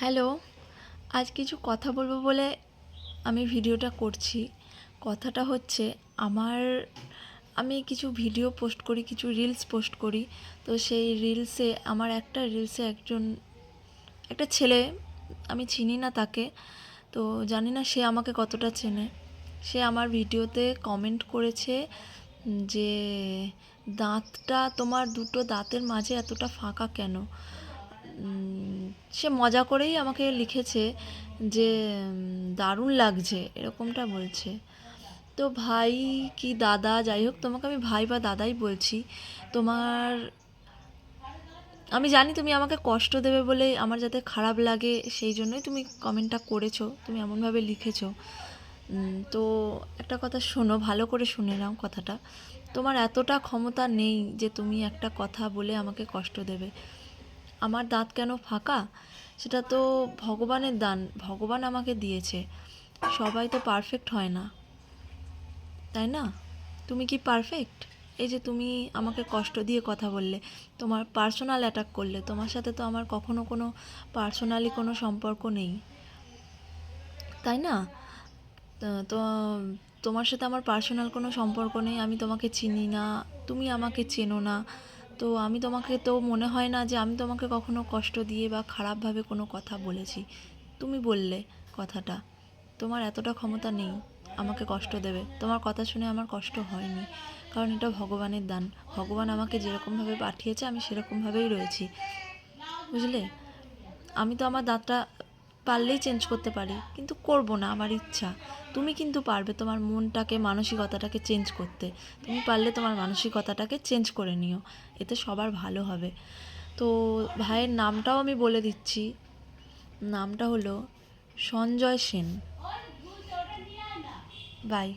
Hello, আজ কিছু কথা বলবো বলে আমি ভিডিওটা করছি। কথাটা হচ্ছে আমার আমি কিছু ভিডিও পোস্ট করি, কিছু রিলস পোস্ট করি। তো সেই রিলসে একটা রিলসে একটা ছেলে, আমি চিনি না তাকে, তো জানি না সে আমাকে কতটা চেনে। সে আমার ভিডিওতে কমেন্ট করেছে যে তোমার দুটো দাঁতের মাঝে এতটা ফাঁকা কেন। সে মজা করেই আমাকে লিখেছে যে দারুণ লাগছে, এরকমটা বলছে। তো ভাই কি দাদা, যাই হোক, তোমাকে আমি ভাই বা দাদাই বলছি। তোমার আমি জানি তুমি আমাকে কষ্ট দেবে বলে, আমার যাতে খারাপ লাগে সেই জন্যই তুমি কমেন্টটা করেছো, তুমি এমনভাবে লিখেছো। তো একটা কথা শোনো, ভালো করে শুনে নাও কথাটা। তোমার এতটা ক্ষমতা নেই যে তুমি একটা কথা বলে আমাকে কষ্ট দেবে। আমার দাঁত কেন ফাঁকা, সেটা তো ভগবানের দান, ভগবান আমাকে দিয়েছে। সবাই তো পারফেক্ট হয় না, তাই না? তুমি কি পারফেক্ট? এই যে তুমি আমাকে কষ্ট দিয়ে কথা বললে, তোমার পার্সোনাল অ্যাটাক করলে, তোমার সাথে তো আমার কখনো কোনো পার্সোনালি কোনো সম্পর্ক নেই, তাই না? তো তোমার সাথে আমার পার্সোনাল কোনো সম্পর্ক নেই, আমি তোমাকে চিনি না, তুমি আমাকে চেনো না। তো আমি তোমাকে, তো মনে হয় না যে আমি তোমাকে কখনো কষ্ট দিয়ে বা খারাপভাবে কোনো কথা বলেছি। তুমি বললে কথাটা, তোমার এতটা ক্ষমতা নেই আমাকে কষ্ট দেবে। তোমার কথা শুনে আমার কষ্ট হয়নি, কারণ এটা ভগবানের দান। ভগবান আমাকে যেরকমভাবে পাঠিয়েছে আমি সেরকমভাবেই রয়েছি, বুঝলে? আমি তো আমার দাঁতটা পারলেই চেঞ্জ করতে পারি, কিন্তু করব না, আমার ইচ্ছা। তুমি কিন্তু পারবে তোমার মনটাকে, মানসিকতাটাকে চেঞ্জ করতে। তুমি পারলে তোমার মানসিকতাটাকে চেঞ্জ করে নিও, এতে সবার ভালো হবে। তো ভাইয়ের নামটাও আমি বলে দিচ্ছি, নামটা হলো সঞ্জয় সেন। বাই।